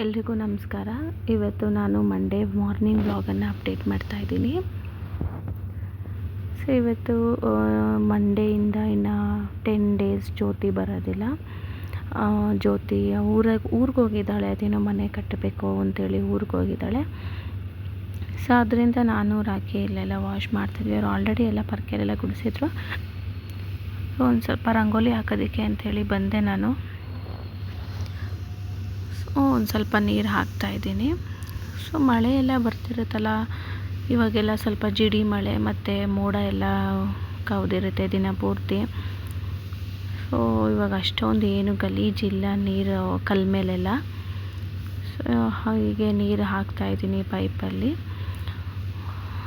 ಎಲ್ರಿಗೂ ನಮಸ್ಕಾರ. ಇವತ್ತು ನಾನು ಮಂಡೇ ಮಾರ್ನಿಂಗ್ ವ್ಲಾಗನ್ನು ಅಪ್ಡೇಟ್ ಮಾಡ್ತಾ ಇದ್ದೀನಿ. ಸೊ ಇವತ್ತು ಮಂಡೇಯಿಂದ ಇನ್ನು 10 ಡೇಸ್ ಜ್ಯೋತಿ ಬರೋದಿಲ್ಲ. ಜ್ಯೋತಿ ಊರಿಗೆ ಹೋಗಿದ್ದಾಳೆ, ಅದೇನೋ ಮನೆ ಕಟ್ಟಬೇಕು ಅಂತೇಳಿ ಊರಿಗೆ ಹೋಗಿದ್ದಾಳೆ. ಸೊ ಅದರಿಂದ ನಾನು ರಾಖಿ ಇಲ್ಲೆಲ್ಲ ವಾಶ್ ಮಾಡ್ತಿದ್ವಿ. ಅವ್ರು ಆಲ್ರೆಡಿ ಎಲ್ಲ ಪರ್ಕೆಲೆಲ್ಲ ಗುಡಿಸಿದ್ರು. ಸೊ ಒಂದು ಸ್ವಲ್ಪ ರಂಗೋಲಿ ಹಾಕೋದಕ್ಕೆ ಅಂಥೇಳಿ ಬಂದೆ ನಾನು. ಒಂದು ಸ್ವಲ್ಪ ನೀರು ಹಾಕ್ತಾಯಿದ್ದೀನಿ. ಸೊ ಮಳೆ ಎಲ್ಲ ಬರ್ತಿರುತ್ತಲ್ಲ, ಇವಾಗೆಲ್ಲ ಸ್ವಲ್ಪ ಜಿಡಿ ಮಳೆ ಮತ್ತು ಮೋಡ ಎಲ್ಲ ಕವಿದಿರುತ್ತೆ ದಿನ ಪೂರ್ತಿ. ಸೊ ಇವಾಗ ಅಷ್ಟೊಂದು ಏನು ಗಲೀಜಿಲ್ಲ ನೀರು ಕಲ್ ಮೇಲೆಲ್ಲ. ಸೊ ಹಾಗೆ ನೀರು ಹಾಕ್ತಾಯಿದ್ದೀನಿ ಪೈಪಲ್ಲಿ.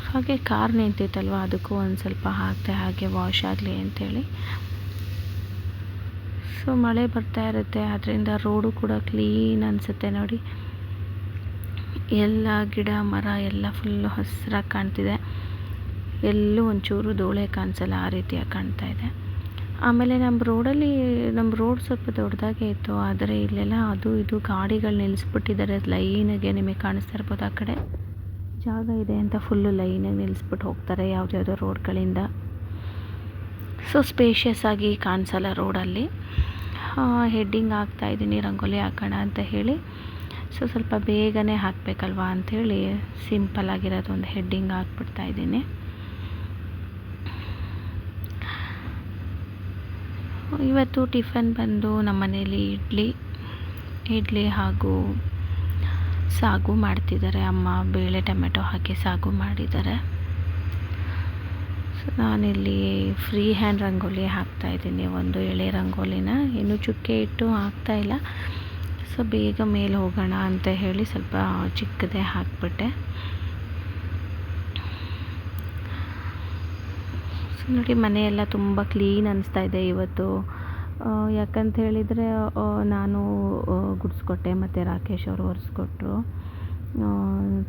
ಹಾಗೆ ಕಾರ್ ನಿಂತಿತ್ತಲ್ವ, ಅದಕ್ಕೂ ಒಂದು ಸ್ವಲ್ಪ ಹಾಕ್ತೆ ಹಾಗೆ ವಾಶ್ ಆಗಲಿ ಅಂಥೇಳಿ. ಸೊ ಮಳೆ ಬರ್ತಾ ಇರುತ್ತೆ, ಅದರಿಂದ ರೋಡು ಕೂಡ ಕ್ಲೀನ್ ಅನಿಸುತ್ತೆ ನೋಡಿ. ಎಲ್ಲ ಗಿಡ ಮರ ಎಲ್ಲ ಫುಲ್ಲು ಹಸಿರಾಗಿ ಕಾಣ್ತಿದೆ. ಎಲ್ಲೂ ಒಂಚೂರು ಧೂಳೆ ಕಾಣಿಸಲ್ಲ, ಆ ರೀತಿಯಾಗಿ ಕಾಣ್ತಾ ಇದೆ. ಆಮೇಲೆ ನಮ್ಮ ರೋಡ್ ಸ್ವಲ್ಪ ದೊಡ್ಡದಾಗೆ ಇತ್ತು, ಆದರೆ ಇಲ್ಲೆಲ್ಲ ಅದು ಇದು ಗಾಡಿಗಳು ನಿಲ್ಲಿಸ್ಬಿಟ್ಟಿದ್ದಾರೆ ಲೈನಾಗೆ. ನಿಮಗೆ ಕಾಣಿಸ್ತಾ ಇರ್ಬೋದು, ಆ ಕಡೆ ಜಾಗ ಇದೆ ಅಂತ ಫುಲ್ಲು ಲೈನಾಗಿ ನಿಲ್ಲಿಸ್ಬಿಟ್ಟು ಹೋಗ್ತಾರೆ ಯಾವುದ್ಯಾವುದೋ ರೋಡ್ಗಳಿಂದ. ಸೊ ಸ್ಪೇಷಿಯಸ್ ಆಗಿ ಕಾಣಿಸಲ್ಲ ರೋಡಲ್ಲಿ. ಹೆಡ್ಡಿಂಗ್ ಹಾಕ್ತಾಯಿದ್ದೀನಿ ರಂಗೋಲಿ ಹಾಕೋಣ ಅಂತ ಹೇಳಿ. ಸೊ ಸ್ವಲ್ಪ ಬೇಗನೆ ಹಾಕಬೇಕಲ್ವಾ ಅಂಥೇಳಿ ಸಿಂಪಲ್ ಆಗಿರೋದು ಒಂದು ಹೆಡ್ಡಿಂಗ್ ಹಾಕ್ಬಿಡ್ತಾಯಿದ್ದೀನಿ. ಇವತ್ತು ಟಿಫನ್ ಬಂದು ನಮ್ಮ ಮನೇಲಿ ಇಡ್ಲಿ ಹಾಗೂ ಸಾಗು ಮಾಡ್ತಿದ್ದಾರೆ ಅಮ್ಮ. ಬೇಳೆ ಟೊಮೆಟೊ ಹಾಕಿ ಸಾಗು ಮಾಡಿದ್ದಾರೆ. ಸೊ ನಾನಿಲ್ಲಿ ಫ್ರೀ ಹ್ಯಾಂಡ್ ರಂಗೋಲಿ ಹಾಕ್ತಾಯಿದ್ದೀನಿ, ಒಂದು ಎಳೆ ರಂಗೋಲಿನ. ಇನ್ನೂ ಚುಕ್ಕೆ ಇಟ್ಟು ಹಾಕ್ತಾಯಿಲ್ಲ. ಸೊ ಬೇಗ ಮೇಲೆ ಹೋಗೋಣ ಅಂತ ಹೇಳಿ ಸ್ವಲ್ಪ ಚಿಕ್ಕದೇ ಹಾಕ್ಬಿಟ್ಟೆ. ಸೊ ನೋಡಿ, ಮನೆಯೆಲ್ಲ ತುಂಬ ಕ್ಲೀನ್ ಅನಿಸ್ತಾ ಇದೆ ಇವತ್ತು. ಯಾಕಂತ ಹೇಳಿದರೆ ನಾನು ಗುಡಿಸ್ಕೊಟ್ಟೆ ಮತ್ತು ರಾಕೇಶ್ ಅವರು ಒರೆಸ್ಕೊಟ್ರು.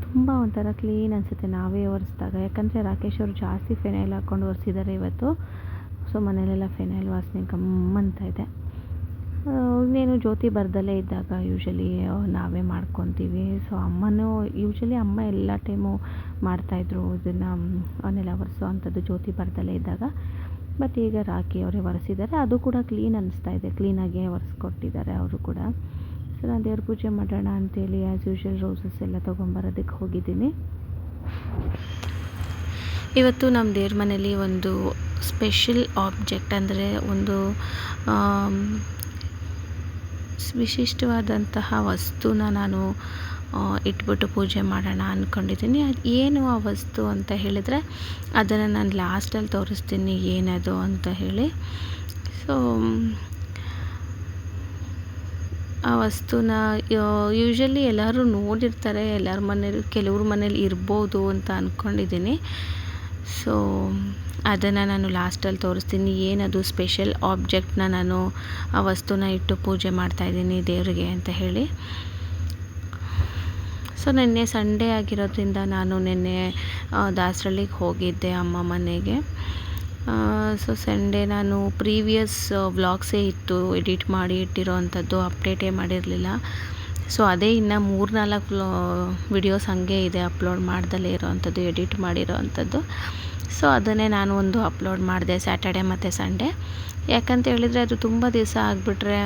ತುಂಬ ಒಂಥರ ಕ್ಲೀನ್ ಅನಿಸುತ್ತೆ ನಾವೇ ಒರೆಸಿದಾಗ. ಯಾಕಂದರೆ ರಾಕೇಶ್ ಅವರು ಜಾಸ್ತಿ ಫೆನೈಲ್ ಹಾಕ್ಕೊಂಡು ಒರೆಸಿದ್ದಾರೆ ಇವತ್ತು. ಸೊ ಮನೆಯಲ್ಲೆಲ್ಲ ಫೆನೈಲ್ ವಾಸನೆ ಗಮ್ಮಂತ ಇದೆ. ಇನ್ನೇನು ಜ್ಯೋತಿ ಬರ್ದಲ್ಲೇ ಇದ್ದಾಗ ಯೂಶಲಿ ನಾವೇ ಮಾಡ್ಕೊತೀವಿ. ಸೊ ಯೂಶಲಿ ಅಮ್ಮ ಎಲ್ಲ ಟೈಮು ಮಾಡ್ತಾಯಿದ್ರು ಇದನ್ನು, ಅವನ್ನೆಲ್ಲ ಒರೆಸೋ ಅಂಥದ್ದು ಜ್ಯೋತಿ ಬರ್ದಲ್ಲೇ ಇದ್ದಾಗ. ಬಟ್ ಈಗ ರಾಖಿ ಅವರೇ ಒರೆಸಿದ್ದಾರೆ, ಅದು ಕೂಡ ಕ್ಲೀನ್ ಅನ್ನಿಸ್ತಾ ಇದೆ. ಕ್ಲೀನಾಗೆ ಒರೆಸ್ಕೊಟ್ಟಿದ್ದಾರೆ ಅವರು ಕೂಡ. ಸೊ ನಾನು ದೇವ್ರ ಪೂಜೆ ಮಾಡೋಣ ಅಂತೇಳಿ ಆ್ಯಸ್ ಯೂಶುವಲ್ ರೋಸಸ್ ಎಲ್ಲ ತೊಗೊಂಬರೋದಕ್ಕೆ ಹೋಗಿದ್ದೀನಿ. ಇವತ್ತು ನಮ್ಮ ದೇವ್ರ ಮನೇಲಿ ಒಂದು ಸ್ಪೆಷಲ್ ಆಬ್ಜೆಕ್ಟ್, ಅಂದರೆ ಒಂದು ವಿಶಿಷ್ಟವಾದಂತಹ ವಸ್ತುನ ನಾನು ಇಟ್ಬಿಟ್ಟು ಪೂಜೆ ಮಾಡೋಣ ಅಂದ್ಕೊಂಡಿದ್ದೀನಿ. ಅದು ಏನು ಆ ವಸ್ತು ಅಂತ ಹೇಳಿದರೆ ಅದನ್ನು ನಾನು ಲಾಸ್ಟಲ್ಲಿ ತೋರಿಸ್ತೀನಿ ಏನದು ಅಂತ ಹೇಳಿ. ಸೊ ಆ ವಸ್ತುನ ಯೂಶಲಿ ಎಲ್ಲರೂ ನೋಡಿರ್ತಾರೆ, ಎಲ್ಲರ ಮನೇಲಿ ಕೆಲವ್ರ ಮನೇಲಿ ಇರ್ಬೋದು ಅಂತ ಅಂದ್ಕೊಂಡಿದ್ದೀನಿ. ಸೊ ಅದನ್ನು ನಾನು ಲಾಸ್ಟಲ್ಲಿ ತೋರಿಸ್ತೀನಿ, ಏನದು ಸ್ಪೆಷಲ್ ಆಬ್ಜೆಕ್ಟ್ನ ನಾನು ಆ ವಸ್ತುನ ಇಟ್ಟು ಪೂಜೆ ಮಾಡ್ತಾಯಿದ್ದೀನಿ ದೇವರಿಗೆ ಅಂತ ಹೇಳಿ. ಸೊ ನಿನ್ನೆ ಸಂಡೇ ಆಗಿರೋದ್ರಿಂದ ನಾನು ನಿನ್ನೆ ದಾಸರಳ್ಳಿಗೆ ಹೋಗಿದ್ದೆ ಅಮ್ಮ ಮನೆಗೆ. ಸೊ ಸಂಡೇ ನಾನು ಪ್ರೀವಿಯಸ್ ವ್ಲಾಗ್ಸೇ ಇತ್ತು ಎಡಿಟ್ ಮಾಡಿ ಇಟ್ಟಿರೋ ಅಂಥದ್ದು, ಅಪ್ಡೇಟೇ ಮಾಡಿರಲಿಲ್ಲ. ಸೊ ಅದೇ ಇನ್ನು 3-4 ವಿಡಿಯೋಸ್ ಹಾಗೆ ಇದೆ ಅಪ್ಲೋಡ್ ಮಾಡ್ದಲೇ ಇರೋ ಅಂಥದ್ದು, ಎಡಿಟ್ ಮಾಡಿರೋ ಅಂಥದ್ದು. ಸೊ ಅದನ್ನೇ ನಾನು ಒಂದು ಅಪ್ಲೋಡ್ ಮಾಡಿದೆ ಸ್ಯಾಟರ್ಡೆ ಮತ್ತು ಸಂಡೇ. ಯಾಕಂತ ಹೇಳಿದರೆ ಅದು ತುಂಬ ದಿವಸ ಆಗಿಬಿಟ್ರೆ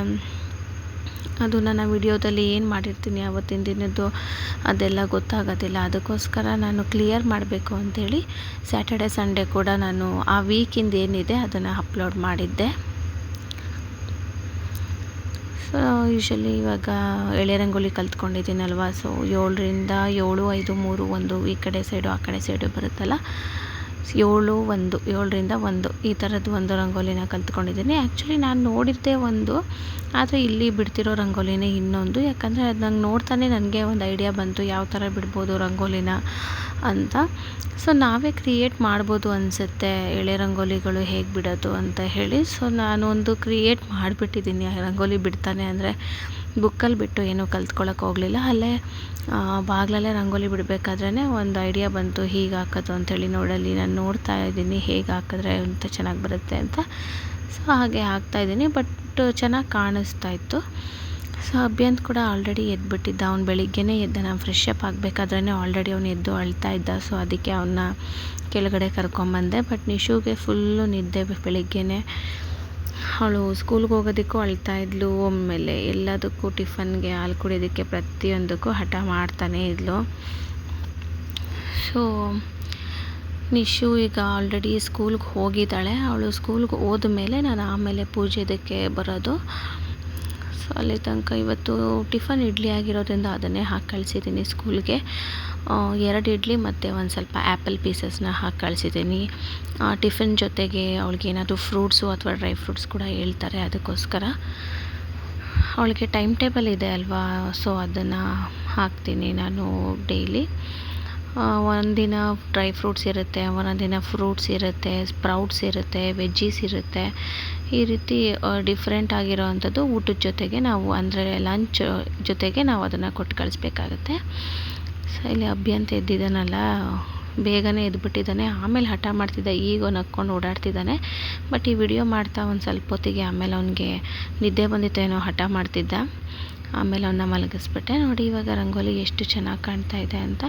ಅದು ನನ್ನ ವಿಡಿಯೋದಲ್ಲಿ ಏನು ಮಾಡಿರ್ತೀನಿ ಆವತ್ತಿನ ದಿನದ್ದು ಅದೆಲ್ಲ ಗೊತ್ತಾಗೋದಿಲ್ಲ. ಅದಕ್ಕೋಸ್ಕರ ನಾನು ಕ್ಲಿಯರ್ ಮಾಡಬೇಕು ಅಂಥೇಳಿ ಸ್ಯಾಟರ್ಡೆ ಸಂಡೇ ಕೂಡ ನಾನು ಆ ವೀಕಿಂದ ಏನಿದೆ ಅದನ್ನು ಅಪ್ಲೋಡ್ ಮಾಡಿದ್ದೆ. ಸೊ ಯೂಶಲಿ ಇವಾಗ ಎಳೆ ರಂಗೋಲಿ ಕಲ್ತ್ಕೊಂಡಿದ್ದೀನಲ್ವ. ಸೊ 7ರಿಂದ 7, 5, 3, 1 ಈ ಕಡೆ ಸೈಡು ಆ ಕಡೆ ಸೈಡು ಬರುತ್ತಲ್ಲ. 7ರಿಂದ 1 ಈ ಥರದ್ದು ಒಂದು ರಂಗೋಲಿನ ಕಲ್ತ್ಕೊಂಡಿದ್ದೀನಿ. ಆ್ಯಕ್ಚುಲಿ ನಾನು ನೋಡಿದ್ದೆ ಒಂದು, ಆದರೆ ಇಲ್ಲಿ ಬಿಡ್ತಿರೋ ರಂಗೋಲಿನೇ ಇನ್ನೊಂದು. ಯಾಕಂದರೆ ಅದು ನಂಗೆ ನೋಡ್ತಾನೆ ನನಗೆ ಒಂದು ಐಡಿಯಾ ಬಂತು ಯಾವ ಥರ ಬಿಡ್ಬೋದು ರಂಗೋಲಿನ ಅಂತ. ಸೊ ನಾವೇ ಕ್ರಿಯೇಟ್ ಮಾಡ್ಬೋದು ಅನಿಸುತ್ತೆ ಎಳೆ ರಂಗೋಲಿಗಳು ಹೇಗೆ ಬಿಡೋದು ಅಂತ ಹೇಳಿ. ಸೊ ನಾನು ಒಂದು ಕ್ರಿಯೇಟ್ ಮಾಡಿಬಿಟ್ಟಿದ್ದೀನಿ ರಂಗೋಲಿ ಬಿಡ್ತಾನೆ. ಅಂದರೆ ಬುಕ್ಕಲ್ಲಿ ಬಿಟ್ಟು ಏನೂ ಕಲ್ತ್ಕೊಳ್ಳೋಕೆ ಹೋಗಲಿಲ್ಲ. ಅಲ್ಲೇ ಬಾಗಿಲಲ್ಲೇ ರಂಗೋಲಿ ಬಿಡಬೇಕಾದ್ರೇ ಒಂದು ಐಡಿಯಾ ಬಂತು ಹೀಗೆ ಹಾಕೋದು ಅಂಥೇಳಿ. ನೋಡಲ್ಲಿ ನಾನು ನೋಡ್ತಾ ಇದ್ದೀನಿ ಹೇಗೆ ಹಾಕಿದ್ರೆ ಅಂತ ಚೆನ್ನಾಗಿ ಬರುತ್ತೆ ಅಂತ. ಸೊ ಹಾಗೆ ಹಾಕ್ತಾಯಿದ್ದೀನಿ. ಬಟ್ ಚೆನ್ನಾಗಿ ಕಾಣಿಸ್ತಾ ಇತ್ತು. ಸೊ ಅಭಿಯಂತ್ ಕೂಡ ಆಲ್ರೆಡಿ ಎದ್ಬಿಟ್ಟಿದ್ದ. ಅವ್ನು ಬೆಳಿಗ್ಗೆನೇ ಎದ್ದ. ನಾನು ಫ್ರೆಶ್ ಅಪ್ ಆಗಬೇಕಾದ್ರೇ ಆಲ್ರೆಡಿ ಅವ್ನು ಎದ್ದು ಅಳ್ತಾ ಇದ್ದ. ಸೊ ಅದಕ್ಕೆ ಅವನ್ನ ಕೆಳಗಡೆ ಕರ್ಕೊಂಬಂದೆ. ಬಟ್ ನಿಶುಗೆ ಫುಲ್ಲು ನಿದ್ದೆ ಬೆಳಿಗ್ಗೆನೇ. ಅವಳು ಸ್ಕೂಲ್ಗೆ ಹೋಗೋದಕ್ಕೂ ಅಳ್ತಾ ಇದ್ಲು, ಆಮೇಲೆ ಎಲ್ಲದಕ್ಕೂ ಟಿಫನ್ಗೆ ಹಾಲು ಕುಡಿಯೋದಕ್ಕೆ ಪ್ರತಿಯೊಂದಕ್ಕೂ ಹಠ ಮಾಡ್ತಾನೇ ಇದ್ಲು. ಸೊ ನಿಶು ಈಗ ಆಲ್ರೆಡಿ ಸ್ಕೂಲ್ಗೆ ಹೋಗಿದ್ದಾಳೆ. ಅವಳು ಸ್ಕೂಲ್ಗೆ ಹೋದ್ಮೇಲೆ ನಾನು ಆಮೇಲೆ ಪೂಜೆದಕ್ಕೆ ಬರೋದು. ಸೊ ಅಲ್ಲಿ ತನಕ ಇವತ್ತು ಟಿಫನ್ ಇಡ್ಲಿ ಆಗಿರೋದ್ರಿಂದ ಅದನ್ನೇ ಹಾಕಿ ಕಳಿಸಿದ್ದೀನಿ ಸ್ಕೂಲ್ಗೆ. 2 ಇಡ್ಲಿ ಮತ್ತು ಒಂದು ಸ್ವಲ್ಪ ಆ್ಯಪಲ್ ಪೀಸಸ್ನ ಹಾಕಿ ಕಳಿಸಿದ್ದೀನಿ. ಟಿಫಿನ್ ಜೊತೆಗೆ ಅವಳಿಗೆ ಏನಾದರೂ ಫ್ರೂಟ್ಸು ಅಥವಾ ಡ್ರೈ ಫ್ರೂಟ್ಸ್ ಕೂಡ ಹೇಳ್ತಾರೆ, ಅದಕ್ಕೋಸ್ಕರ ಅವಳಿಗೆ ಟೈಮ್ ಟೇಬಲ್ ಇದೆ ಅಲ್ವಾ. ಸೊ ಅದನ್ನು ಹಾಕ್ತೀನಿ ನಾನು ಡೈಲಿ. ಒಂದಿನ ಡ್ರೈ ಫ್ರೂಟ್ಸ್ ಇರುತ್ತೆ, ಒಂದೊಂದು ದಿನ ಫ್ರೂಟ್ಸ್ ಇರುತ್ತೆ, ಸ್ಪ್ರೌಟ್ಸ್ ಇರುತ್ತೆ, ವೆಜ್ಜೀಸ್ ಇರುತ್ತೆ. ಈ ರೀತಿ ಡಿಫ್ರೆಂಟ್ ಆಗಿರೋ ಅಂಥದ್ದು ಊಟದ ಜೊತೆಗೆ ನಾವು, ಅಂದರೆ ಲಂಚ್ ಜೊತೆಗೆ ನಾವು ಅದನ್ನು ಕೊಟ್ಟು ಕಳಿಸ್ಬೇಕಾಗತ್ತೆ. ಸೊ ಇಲ್ಲಿ ಅಭಿಯಂತ ಎದ್ದಿದ್ದಾನಲ್ಲ, ಬೇಗನೆ ಎದ್ಬಿಟ್ಟಿದ್ದಾನೆ. ಆಮೇಲೆ ಹಠ ಮಾಡ್ತಿದ್ದ, ಈಗ ನಕ್ಕೊಂಡು ಓಡಾಡ್ತಿದ್ದಾನೆ. ಬಟ್ ಈ ವಿಡಿಯೋ ಮಾಡ್ತಾ ಒಂದು ಸ್ವಲ್ಪ ಹೊತ್ತಿಗೆ ಆಮೇಲೆ ಅವನಿಗೆ ನಿದ್ದೆ ಬಂದಿತ್ತೇನೋ ಹಠ ಮಾಡ್ತಿದ್ದ. ಆಮೇಲೆ ಅವನ್ನ ಮಲಗಿಸ್ಬಿಟ್ಟೆ. ನೋಡಿ ಇವಾಗ ರಂಗೋಲಿ ಎಷ್ಟು ಚೆನ್ನಾಗಿ ಕಾಣ್ತಾ ಇದೆ ಅಂತ.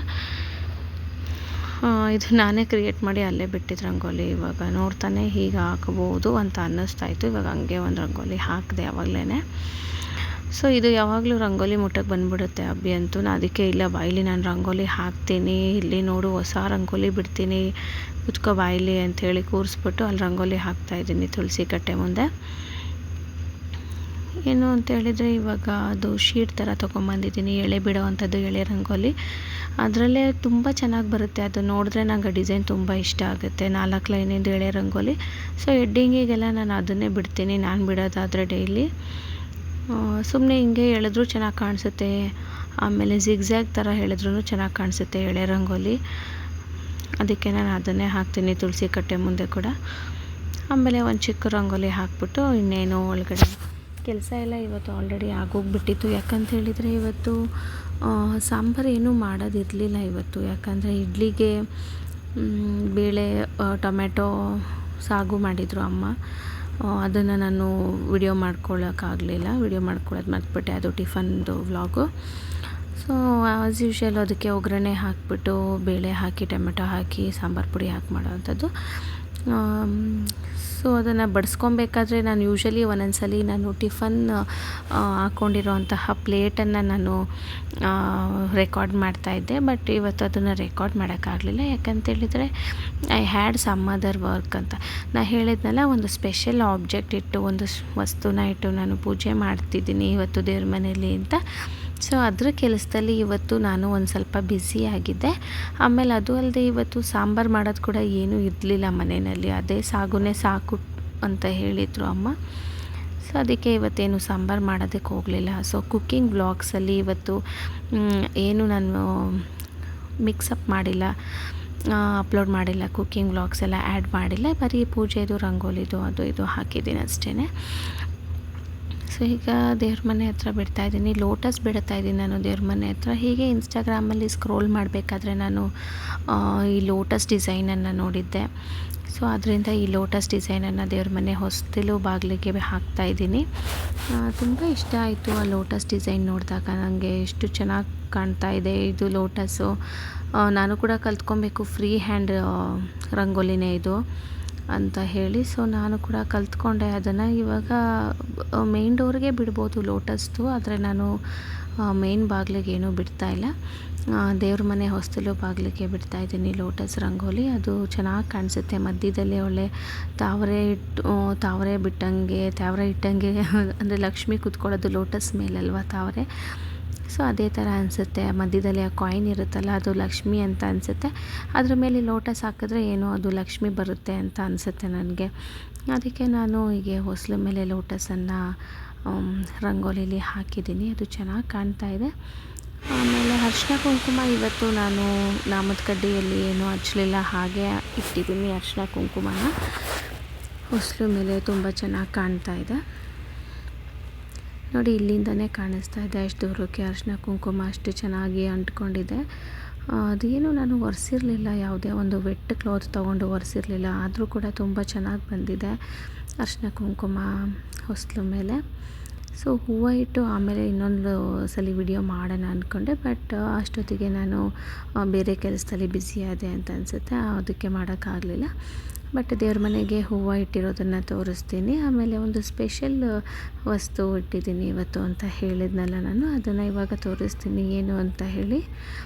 ಇದು ನಾನೇ ಕ್ರಿಯೇಟ್ ಮಾಡಿ ಅಲ್ಲೇ ಬಿಟ್ಟಿದ್ದು ರಂಗೋಲಿ. ಇವಾಗ ನೋಡ್ತಾನೆ ಹೀಗೆ ಹಾಕ್ಬೋದು ಅಂತ ಅನ್ನಿಸ್ತಾಯಿತ್ತು. ಇವಾಗ ಹಂಗೆ ಒಂದು ರಂಗೋಲಿ ಹಾಕಿದೆ ಆವಾಗಲೇ. ಸೊ ಇದು ಯಾವಾಗಲೂ ರಂಗೋಲಿ ಮುಟ್ಟಕ್ಕೆ ಬಂದುಬಿಡುತ್ತೆ ಅಭಿಯಂತೂ. ಅದಕ್ಕೆ ಇಲ್ಲ ಬಾಯಿಲಿ ನಾನು ರಂಗೋಲಿ ಹಾಕ್ತೀನಿ, ಇಲ್ಲಿ ನೋಡು ಹೊಸ ರಂಗೋಲಿ ಬಿಡ್ತೀನಿ, ಕುತ್ಕೋ ಬಾಯಿಲಿ ಅಂಥೇಳಿ ಕೂರಿಸ್ಬಿಟ್ಟು ಅಲ್ಲಿ ರಂಗೋಲಿ ಹಾಕ್ತಾಯಿದ್ದೀನಿ ತುಳಸಿ ಕಟ್ಟೆ ಮುಂದೆ. ಏನು ಅಂತೇಳಿದರೆ ಇವಾಗ ಅದು ಶೀಟ್ ಥರ ತೊಗೊಂಬಂದಿದ್ದೀನಿ, ಎಳೆ ಬಿಡೋ ಅಂಥದ್ದು ಎಳೆ ರಂಗೋಲಿ. ಅದರಲ್ಲೇ ತುಂಬ ಚೆನ್ನಾಗಿ ಬರುತ್ತೆ. ಅದು ನೋಡಿದ್ರೆ ನಂಗೆ ಡಿಸೈನ್ ತುಂಬ ಇಷ್ಟ ಆಗುತ್ತೆ. 4 ಲೈನಿಂದು ಎಳೆ ರಂಗೋಲಿ. ಸೊ ಹೆಡ್ಡಿಂಗಿಗೆಲ್ಲ ನಾನು ಅದನ್ನೇ ಬಿಡ್ತೀನಿ, ನಾನು ಬಿಡೋದಾದರೆ ಡೈಲಿ. ಸುಮ್ಮನೆ ಹಿಂಗೆ ಎಳೆದ್ರೂ ಚೆನ್ನಾಗಿ ಕಾಣಿಸುತ್ತೆ, ಆಮೇಲೆ ಜಿಗ್ಜ್ಯಾಗ್ ಥರ ಎಳೆದ್ರೂ ಚೆನ್ನಾಗಿ ಕಾಣಿಸುತ್ತೆ ಎಳೆ ರಂಗೋಲಿ. ಅದಕ್ಕೆ ನಾನು ಅದನ್ನೇ ಹಾಕ್ತೀನಿ ತುಳಸಿ ಕಟ್ಟೆ ಮುಂದೆ ಕೂಡ. ಆಮೇಲೆ ಒಂದು ಚಿಕ್ಕ ರಂಗೋಲಿ ಹಾಕ್ಬಿಟ್ಟು ಇನ್ನೇನು ಒಳಗಡೆ ಕೆಲಸ ಎಲ್ಲ ಇವತ್ತು ಆಲ್ರೆಡಿ ಆಗೋಗ್ಬಿಟ್ಟಿತ್ತು. ಯಾಕಂತ ಹೇಳಿದರೆ ಇವತ್ತು ಸಾಂಬಾರು ಏನೂ ಮಾಡೋದಿರಲಿಲ್ಲ ಇವತ್ತು. ಯಾಕಂದರೆ ಇಡ್ಲಿಗೆ ಬೇಳೆ ಟೊಮೆಟೊ ಸಾಗು ಮಾಡಿದರು ಅಮ್ಮ. ಅದನ್ನು ನಾನು ವಿಡಿಯೋ ಮಾಡ್ಕೊಳ್ಳೋಕ್ಕಾಗಲಿಲ್ಲ, ವಿಡಿಯೋ ಮಾಡ್ಕೊಳ್ಳೋದು ಮರ್ತ್ಬಿಟ್ಟೆ, ಅದು ಟಿಫನ್ದು ವ್ಲಾಗು. ಸೊ ಆ್ಯಸ್ ಯೂಶ್ವಲ್ ಅದಕ್ಕೆ ಒಗ್ಗರಣೆ ಹಾಕಿಬಿಟ್ಟು ಬೇಳೆ ಹಾಕಿ ಟೊಮೆಟೊ ಹಾಕಿ ಸಾಂಬಾರು ಪುಡಿ ಹಾಕಿ ಮಾಡೋವಂಥದ್ದು. ಸೊ ಅದನ್ನು ಬಡಿಸ್ಕೊಬೇಕಾದ್ರೆ ನಾನು ಯೂಶ್ವಲಿ ಒಂದೊಂದ್ಸಲಿ ನಾನು ಟಿಫನ್ ಹಾಕ್ಕೊಂಡಿರೋಂತಹ ಪ್ಲೇಟನ್ನು ನಾನು ರೆಕಾರ್ಡ್ ಮಾಡ್ತಾಯಿದ್ದೆ. ಬಟ್ ಇವತ್ತು ಅದನ್ನು ರೆಕಾರ್ಡ್ ಮಾಡೋಕ್ಕಾಗಲಿಲ್ಲ. ಯಾಕಂತೇಳಿದರೆ I had some other work ಅಂತ ನಾನು ಹೇಳಿದ್ನಲ್ಲ. ಒಂದು ಸ್ಪೆಷಲ್ ಆಬ್ಜೆಕ್ಟ್ ಇಟ್ಟು, ಒಂದು ವಸ್ತುನ ಇಟ್ಟು ನಾನು ಪೂಜೆ ಮಾಡ್ತಿದ್ದೀನಿ ಇವತ್ತು ದೇವ್ರ ಮನೇಲಿ ಅಂತ. ಸೊ ಅದರ ಕೆಲಸದಲ್ಲಿ ಇವತ್ತು ನಾನು ಒಂದು ಸ್ವಲ್ಪ ಬ್ಯುಸಿಯಾಗಿದ್ದೆ. ಆಮೇಲೆ ಅದು ಅಲ್ಲದೆ ಇವತ್ತು ಸಾಂಬಾರು ಮಾಡೋದು ಕೂಡ ಏನೂ ಇರಲಿಲ್ಲ ಮನೆಯಲ್ಲಿ. ಅದೇ ಸಾಗುನೇ ಸಾಕು ಅಂತ ಹೇಳಿದರು ಅಮ್ಮ. ಸೊ ಅದಕ್ಕೆ ಇವತ್ತೇನು ಸಾಂಬಾರು ಮಾಡೋದಕ್ಕೆ ಹೋಗಲಿಲ್ಲ. ಸೊ ಕುಕ್ಕಿಂಗ್ ವ್ಲಾಗ್ಸಲ್ಲಿ ಇವತ್ತು ಏನು ನಾನು ಮಿಕ್ಸಪ್ ಮಾಡಿಲ್ಲ, ಅಪ್ಲೋಡ್ ಮಾಡಿಲ್ಲ, ಕುಕ್ಕಿಂಗ್ ವ್ಲಾಗ್ಸ್ ಎಲ್ಲ ಆ್ಯಡ್ ಮಾಡಿಲ್ಲ. ಬರೀ ಪೂಜೆದು ರಂಗೋಲಿದು ಅದು ಇದು ಹಾಕಿದ್ದೀನಿ ಅಷ್ಟೇ. ಸೊ ಈಗ ದೇವ್ರ ಮನೆ ಹತ್ರ ಬಿಡ್ತಾಯಿದ್ದೀನಿ, ಲೋಟಸ್ ಬಿಡ್ತಾಯಿದ್ದೀನಿ ನಾನು ದೇವ್ರ ಮನೆ ಹತ್ರ. ಹೀಗೆ ಇನ್ಸ್ಟಾಗ್ರಾಮಲ್ಲಿ ಸ್ಕ್ರೋಲ್ ಮಾಡಬೇಕಾದ್ರೆ ನಾನು ಈ ಲೋಟಸ್ ಡಿಸೈನನ್ನು ನೋಡಿದ್ದೆ. ಸೊ ಅದರಿಂದ ಈ ಲೋಟಸ್ ಡಿಸೈನನ್ನು ದೇವ್ರ ಮನೆ ಹೊಸ್ತಿಲು ಬಾಗಿಲಿಗೆ ಹಾಕ್ತಾಯಿದ್ದೀನಿ. ತುಂಬ ಇಷ್ಟ ಆಯಿತು ಆ ಲೋಟಸ್ ಡಿಸೈನ್ ನೋಡಿದಾಗ. ನನಗೆ ಎಷ್ಟು ಚೆನ್ನಾಗಿ ಕಾಣ್ತಾ ಇದೆ ಇದು ಲೋಟಸ್ಸು. ನಾನು ಕೂಡ ಕಲ್ತ್ಕೊಬೇಕು, ಫ್ರೀ ಹ್ಯಾಂಡ್ ರಂಗೋಲಿನೇ ಇದು ಅಂತ ಹೇಳಿ. ಸೊ ನಾನು ಕೂಡ ಕಲ್ತ್ಕೊಂಡೆ ಅದನ್ನು. ಇವಾಗ ಮೇನ್ ಡೋರ್ಗೆ ಬಿಡ್ಬೋದು ಲೋಟಸ್ದು, ಆದರೆ ನಾನು ಮೇನ್ ಬಾಗಿಲಿಗೆ ಏನೂ ಬಿಡ್ತಾಯಿಲ್ಲ. ದೇವ್ರ ಮನೆ ಹೊಸ್ತಿಲು ಬಾಗಿಲಿಗೆ ಬಿಡ್ತಾಯಿದ್ದೀನಿ ಲೋಟಸ್ ರಂಗೋಲಿ. ಅದು ಚೆನ್ನಾಗಿ ಕಾಣಿಸುತ್ತೆ. ಮಧ್ಯದಲ್ಲಿ ಒಳ್ಳೆ ತಾವರೆ ಬಿಟ್ಟಂಗೆ, ತಾವರೆ ಇಟ್ಟಂಗೆ, ಅಂದರೆ ಲಕ್ಷ್ಮಿ ಕೂತ್ಕೊಳ್ಳೋದು ಲೋಟಸ್ ಮೇಲಲ್ವ ತಾವರೆ. ಸೊ ಅದೇ ಥರ ಅನಿಸುತ್ತೆ. ಮಧ್ಯದಲ್ಲಿ ಆ ಕಾಯಿನ್ ಇರುತ್ತಲ್ಲ, ಅದು ಲಕ್ಷ್ಮಿ ಅಂತ ಅನಿಸುತ್ತೆ. ಅದ್ರ ಮೇಲೆ ಲೋಟಸ್ ಹಾಕಿದ್ರೆ ಏನೋ ಅದು ಲಕ್ಷ್ಮಿ ಬರುತ್ತೆ ಅಂತ ಅನಿಸುತ್ತೆ ನನಗೆ. ಅದಕ್ಕೆ ನಾನು ಹೀಗೆ ಹೊಸ್ಲ ಮೇಲೆ ಲೋಟಸನ್ನು ರಂಗೋಲಿಲಿ ಹಾಕಿದ್ದೀನಿ. ಅದು ಚೆನ್ನಾಗಿ ಕಾಣ್ತಾ ಇದೆ. ಆಮೇಲೆ ಅರಿಶಿನ ಕುಂಕುಮ ಇವತ್ತು ನಾನು ನಾಮದ ಕಡ್ಡಿಯಲ್ಲಿ ಏನೂ ಹಚ್ಚಲಿಲ್ಲ, ಹಾಗೆ ಇಟ್ಟಿದ್ದೀನಿ ಅರಿಶಿನ ಕುಂಕುಮನ ಹೊಸ್ಲು ಮೇಲೆ. ತುಂಬ ಚೆನ್ನಾಗಿ ಕಾಣ್ತಾ ಇದೆ ನೋಡಿ, ಇಲ್ಲಿಂದನೇ ಕಾಣಿಸ್ತಾ ಇದೆ. ಅಷ್ಟು ದೂರಕ್ಕೆ ಅರಿಶಿನ ಕುಂಕುಮ ಅಷ್ಟು ಚೆನ್ನಾಗಿ ಅಂಟ್ಕೊಂಡಿದೆ. ಅದೇನು ನಾನು ಒರೆಸಿರಲಿಲ್ಲ, ಯಾವುದೇ ಒಂದು ವೆಟ್ ಕ್ಲಾತ್ ತೊಗೊಂಡು ಒರೆಸಿರಲಿಲ್ಲ. ಆದರೂ ಕೂಡ ತುಂಬ ಚೆನ್ನಾಗಿ ಬಂದಿದೆ ಅರಿಶಿನ ಕುಂಕುಮ ಹೊಸ್ಲು ಮೇಲೆ. ಸೊ ಹೂವು ಇಟ್ಟು ಆಮೇಲೆ ಇನ್ನೊಂದು ಸಲ ವಿಡಿಯೋ ಮಾಡೋಣ ಅಂದ್ಕೊಂಡೆ, ಬಟ್ ಅಷ್ಟೊತ್ತಿಗೆ ನಾನು ಬೇರೆ ಕೆಲಸದಲ್ಲಿ ಬ್ಯುಸಿ ಆದೆ ಅಂತ ಅನಿಸುತ್ತೆ, ಅದಕ್ಕೆ ಮಾಡೋಕ್ಕಾಗಲಿಲ್ಲ. ಬಟ್ ದೇವ್ರ ಮನೆಗೆ ಹೂವು ಇಟ್ಟಿರೋದನ್ನು ತೋರಿಸ್ತೀನಿ. ಆಮೇಲೆ ಒಂದು ಸ್ಪೆಷಲ್ ವಸ್ತು ಇಟ್ಟಿದ್ದೀನಿ ಇವತ್ತು ಅಂತ ಹೇಳಿದ್ನಲ್ಲ ನಾನು, ಅದನ್ನು ಇವಾಗ ತೋರಿಸ್ತೀನಿ ಏನು ಅಂತ ಹೇಳಿ.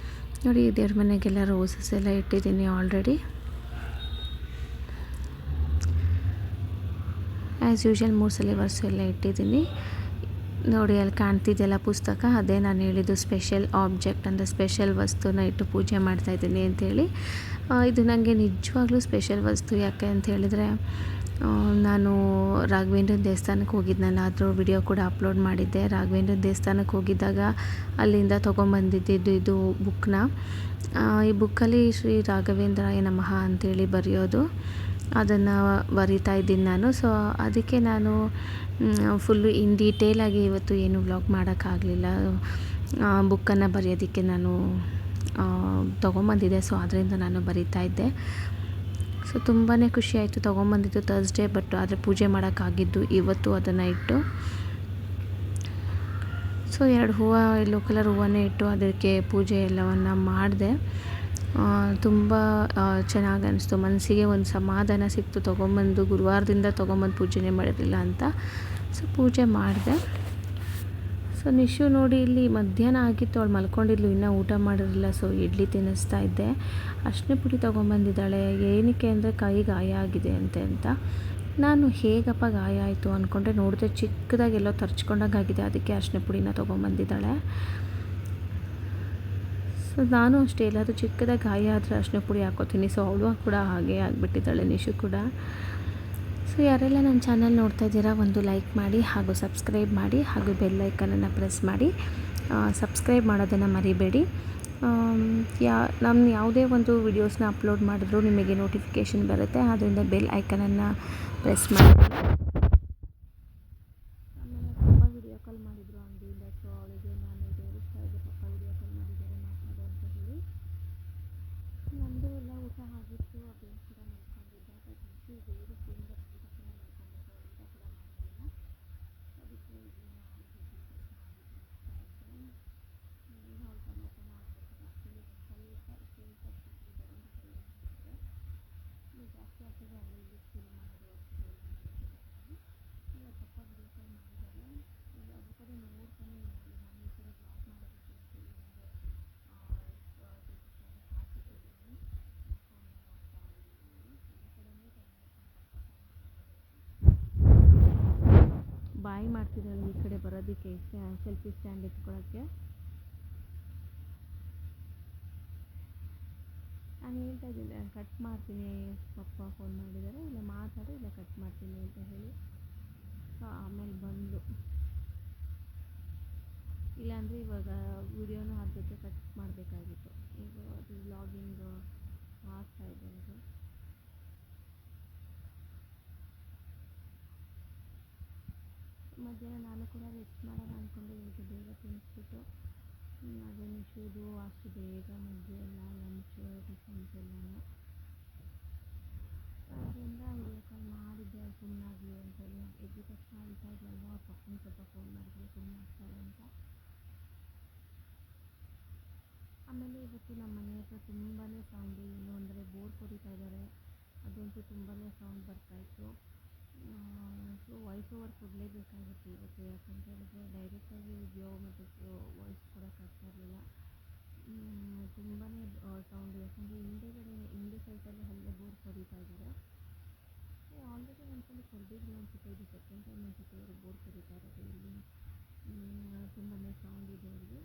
ನೋಡಿ, ದೇವ್ರ ಮನೆಗೆಲ್ಲ ರೋಸಸ್ ಎಲ್ಲ ಇಟ್ಟಿದ್ದೀನಿ ಆಲ್ರೆಡಿ. ಆ್ಯಸ್ ಯೂಶ್ವಲ್ 3 ಸಲ ವರ್ಸು ಎಲ್ಲ ಇಟ್ಟಿದ್ದೀನಿ. ನೋಡಿ, ಅಲ್ಲಿ ಕಾಣ್ತಿದೆಯಲ್ಲ ಪುಸ್ತಕ, ಅದೇ ನಾನು ಹೇಳಿದ್ದು ಸ್ಪೆಷಲ್ ಆಬ್ಜೆಕ್ಟ್ ಅಂದರೆ ಸ್ಪೆಷಲ್ ವಸ್ತುನ ಇಟ್ಟು ಪೂಜೆ ಮಾಡ್ತಾಯಿದ್ದೀನಿ ಅಂಥೇಳಿ. ಇದು ನನಗೆ ನಿಜವಾಗ್ಲೂ ಸ್ಪೆಷಲ್ ವಸ್ತು. ಯಾಕೆ ಅಂತ ಹೇಳಿದರೆ, ನಾನು ರಾಘವೇಂದ್ರನ ದೇವಸ್ಥಾನಕ್ಕೆ ಹೋಗಿದ್ನಲ್ಲ, ಅದ್ರ ವಿಡಿಯೋ ಕೂಡ ಅಪ್ಲೋಡ್ ಮಾಡಿದ್ದೆ. ರಾಘವೇಂದ್ರನ ದೇವಸ್ಥಾನಕ್ಕೆ ಹೋಗಿದ್ದಾಗ ಅಲ್ಲಿಂದ ತೊಗೊಂಬಂದಿದ್ದು ಇದು ಬುಕ್ನ. ಈ ಬುಕ್ಕಲ್ಲಿ ಶ್ರೀ ರಾಘವೇಂದ್ರಾಯ ನಮಃ ಅಂಥೇಳಿ ಬರೆಯೋದು, ಅದನ್ನು ಬರಿತಾ ಇದ್ದೀನಿ ನಾನು. ಸೊ ಅದಕ್ಕೆ ನಾನು ಫುಲ್ಲು ಇನ್ ಡೀಟೇಲಾಗಿ ಇವತ್ತು ಏನು ವ್ಲಾಗ್ ಮಾಡೋಕ್ಕಾಗಲಿಲ್ಲ. ಬುಕ್ಕನ್ನು ಬರೆಯೋದಕ್ಕೆ ನಾನು ತೊಗೊಂಬಂದಿದ್ದೆ, ಸೊ ಅದರಿಂದ ನಾನು ಬರಿತಾ ಇದ್ದೆ. ಸೊ ತುಂಬಾ ಖುಷಿಯಾಯಿತು. ತೊಗೊಂಬಂದಿದ್ದು ಥರ್ಸ್ಡೇ, ಬಟ್ ಆದರೆ ಪೂಜೆ ಮಾಡೋಕ್ಕಾಗಿದ್ದು ಇವತ್ತು ಅದನ್ನು ಇಟ್ಟು. ಸೊ 2 ಹೂವು, ಯೆಲ್ಲೋ ಕಲರ್ ಹೂವನ್ನೇ ಇಟ್ಟು ಅದಕ್ಕೆ ಪೂಜೆ ಎಲ್ಲವನ್ನು ಮಾಡಿದೆ. ತುಂಬ ಚೆನ್ನಾಗಿ ಅನಿಸ್ತು, ಮನಸ್ಸಿಗೆ ಒಂದು ಸಮಾಧಾನ ಸಿಕ್ತು. ತೊಗೊಂಬಂದು ಗುರುವಾರದಿಂದ ತೊಗೊಂಬಂದು ಪೂಜೆನೇ ಮಾಡಿರಲಿಲ್ಲ ಅಂತ. ಸೊ ಪೂಜೆ ಮಾಡಿದೆ. ಸೊ ನಿಶು ನೋಡಿ, ಇಲ್ಲಿ ಮಧ್ಯಾಹ್ನ ಆಗಿತ್ತು, ಅವಳು ಮಲ್ಕೊಂಡಿದ್ಲು, ಇನ್ನೂ ಊಟ ಮಾಡಿರಲಿಲ್ಲ. ಸೊ ಇಡ್ಲಿ ತಿನ್ನಿಸ್ತಾ ಇದ್ದೆ. ಅರಿಶಿನ ಪುಡಿ ತೊಗೊಂಬಂದಿದ್ದಾಳೆ. ಏನಕ್ಕೆ ಅಂದರೆ ಕೈ ಗಾಯ ಆಗಿದೆ ಅಂತ. ನಾನು ಹೇಗಪ್ಪ ಗಾಯ ಆಯಿತು ಅಂದ್ಕೊಂಡ್ರೆ, ನೋಡಿದ್ರೆ ಚಿಕ್ಕದಾಗಿ ಎಲ್ಲೋ ತರ್ಚ್ಕೊಂಡಾಗಿದೆ, ಅದಕ್ಕೆ ಅರಿಶಿನ ಪುಡಿನ ತೊಗೊಂಬಂದಿದ್ದಾಳೆ. ಸೊ ನಾನು ಅಷ್ಟೇ, ಎಲ್ಲಾದರೂ ಚಿಕ್ಕದಾಗಿ ಗಾಯ ಆದರೆ ಅರಿಶಿನ ಪುಡಿ ಹಾಕ್ಕೋತೀನಿ. ಸೊ ಅವಳು ಕೂಡ ಹಾಗೆ ಆಗಿಬಿಟ್ಟಿದ್ದಾಳೆ, ನಿಶು ಕೂಡ. ಸೊ ಯಾರೆಲ್ಲ ನನ್ನ ಚಾನಲ್ ನೋಡ್ತಾ ಇದ್ದೀರಾ, ಒಂದು ಲೈಕ್ ಮಾಡಿ, ಹಾಗೂ ಸಬ್ಸ್ಕ್ರೈಬ್ ಮಾಡಿ, ಹಾಗೂ ಬೆಲ್ ಐಕನನ್ನು ಪ್ರೆಸ್ ಮಾಡಿ. ಸಬ್ಸ್ಕ್ರೈಬ್ ಮಾಡೋದನ್ನು ಮರಿಬೇಡಿ. ನಾನು ಯಾವುದೇ ಒಂದು ವಿಡಿಯೋಸ್ನ ಅಪ್ಲೋಡ್ ಮಾಡಿದ್ರು ನಿಮಗೆ ನೋಟಿಫಿಕೇಷನ್ ಬರುತ್ತೆ, ಆದ್ದರಿಂದ ಬೆಲ್ ಐಕನನ್ನು ಪ್ರೆಸ್ ಮಾಡಿ. ಆಮೇಲೆ ಪಪ್ಪ ವಿಡಿಯೋ ಕಾಲ್ ಮಾಡಿದರು ಅಂಗಡಿಯಿಂದ. ಸೊ ಅವಳಿಗೆ ನಾನು ತೋರಿಸ್ತಾ ಇದ್ದೆ, ಪಪ್ಪ ವಿಡಿಯೋ ಕಾಲ್ ಮಾಡಿದ್ದಾರೆ, ಮಾತಾಡೋ ಅಂತ ಹೇಳಿ. ನಮ್ಮದು ಎಲ್ಲ ಊಟ ಆಗಿತ್ತು, ಅದೇನು ಕೂಡ ಮಲ್ಕೊಂಡಿದ್ದೆ. ಬಟ್ ನಿಶು ಬೇರೆ ತುಂಬ ತಕ್ಷಣ ಮಲ್ಕೊಂಡಿದ್ದೆ, ಊಟ ಕೂಡ ಮಾಡಿರಲಿಲ್ಲ. ಅದಕ್ಕೆ ಇದನ್ನ ಏನೋ ಅವ್ಳು ಟೊಮೆಟೊ ಮಾಡಬೇಕು. ಆ್ಯಕ್ಚುಲಿ ಸ್ವಲ್ಪ ಕೇಳ್ಪಟ್ಟಿದ್ದಾರೆ ಅಂತ ಹೇಳಿದ್ರೆ, ನೀವು ಜಾಸ್ತಿ ಆಗ್ತದೆ ಅಲ್ಲಿ ಇಲ್ಲಿ ಫೀಲ್ ಮಾಡೋದು ಅಷ್ಟು ಹೇಳ್ತೀನಿ. ಇಲ್ಲ, ಪಪ್ಪ ವಿಡಿಯೋ ಕಾಲ್ ಮಾಡಿದ್ದಾರೆ, ಅದ್ರ ಕಡೆ ನೋಡ್ತಾನೆ ಇದ್ದೀನಿ. ನಾನು ಈ ಕಡೆ ಬ್ಲಾಗ್ ಮಾಡೋದಕ್ಕೆ ಅಂತೇಳಿ ಒಂದು ಹಾಕಿಟ್ಟಿದ್ದೀನಿ, ಫೋನ್ ನೋಡ್ತಾ ಇದ್ದೀನಿ. ಈ ಕಡೆನೇ ಬಾಯ್ ಮಾಡ್ತಿದ್ದಾಳೆ ಈ ಕಡೆ ಬರೋದಕ್ಕೆ, ಸೆಲ್ಫಿ ಸ್ಟ್ಯಾಂಡ್ ಎತ್ಕೊಳ್ಳೋಕ್ಕೆ. ನಾನು ಹೇಳ್ತಾ ಇದ್ದೀನಿ, ಕಟ್ ಮಾಡ್ತೀನಿ, ಪಪ್ಪ ಫೋನ್ ಮಾಡಿದ್ದಾರೆ, ಇಲ್ಲ ಮಾತಾಡಿ, ಇಲ್ಲ ಕಟ್ ಮಾಡ್ತೀನಿ ಅಂತ ಹೇಳಿ. ಸೊ ಆಮೇಲೆ ಬಂದು, ಇಲ್ಲಾಂದರೆ ಇವಾಗ ವಿಡಿಯೋನ ಅದ್ರ ಜೊತೆ ಕಟ್ ಮಾಡಬೇಕಾಗಿತ್ತು. ಈಗ ಅದು ವ್ಲಾಗಿಂಗ್ ಆಗ್ತಾಯಿದೆ ಅದು. ಮಧ್ಯಾಹ್ನ ನಾನು ಕೂಡ ರೆಸ್ಟ್ ಮಾಡೋಣ ಅಂದ್ಕೊಂಡು ಇವತ್ತು ಬೇಗ ತಿನ್ನಿಸ್ಬಿಟ್ಟು, ಅದೇ ನಿಶುದು ಅಷ್ಟು ಬೇಗ ಮುದ್ದೆ ಎಲ್ಲ ಲಂಚ್ ಟಿಫನ್ಸ್ ಎಲ್ಲನೂ. ಅದರಿಂದ ವಿಡಿಯೋ ಕಾಲ್ ಮಾಡಿದ್ದೆ, ಸುಮ್ಮನಾಗಲಿ ಅಂತೇಳಿ. ಎದ್ದ ತಕ್ಷಣ ಅಳ್ತಾ ಇದ್ಲಲ್ವ, ಅವ್ರ ಪಪ್ಪನ ಸ್ವಲ್ಪ ಫೋನ್ ಮಾಡಿದ್ರೆ ಸುಮ್ಮನಾಗ್ತಾರೆ ಅಂತ. ಆಮೇಲೆ ಇವತ್ತು ನಮ್ಮ ಮನೆ ಹತ್ರ ತುಂಬಾ ಸೌಂಡು, ಏನು ಅಂದರೆ ಬೋರ್ ಕೊರಿತಾ ಇದ್ದಾರೆ, ಅದಂತೂ ತುಂಬಾ ಸೌಂಡ್ ಬರ್ತಾಯಿತ್ತು. ಸೊ ವಾಯ್ಸ್ ಓವರ್ ಕೊಡಲೇಬೇಕಾಗುತ್ತೆ ಇವತ್ತು, ಯಾಕಂತ ಹೇಳಿದ್ರೆ ಡೈರೆಕ್ಟಾಗಿ ವಿಡಿಯೋ ಮತ್ತು ವಾಯ್ಸ್ ಕೊಡೋಕ್ಕಾಗ್ತಾ ಇರಲಿಲ್ಲ. ತುಂಬಾ ಸೌಂಡು, ಯಾಕಂದರೆ ಹಿಂದೆ ಸೈಡಲ್ಲಿ ಅಲ್ಲೇ ಬೋರ್ ಕೊರಿತಾ ಇದ್ದಾರೆ. ಆಲ್ರೆಡಿ ಒಂದ್ಸಲ ಕೊಡದಿದ್ರು ಅನಿಸುತ್ತೆ, ಇದು ಸೆಕೆಂಡ್ ಟೈಮ್ ಅನಿಸುತ್ತೆ ಅವರು ಬೋರ್ ಕೊರಿತಾ ಇರೋದು. ಇಲ್ಲಿ ತುಂಬಾ ಸೌಂಡ್ ಇದೆ ಇಲ್ಲಿ.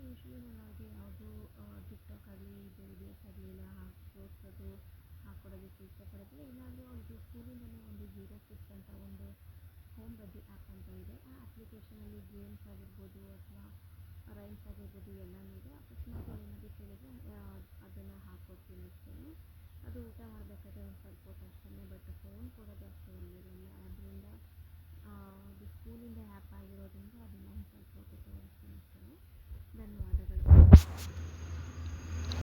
ಯೂಶ್ವಲಿ ನಾನು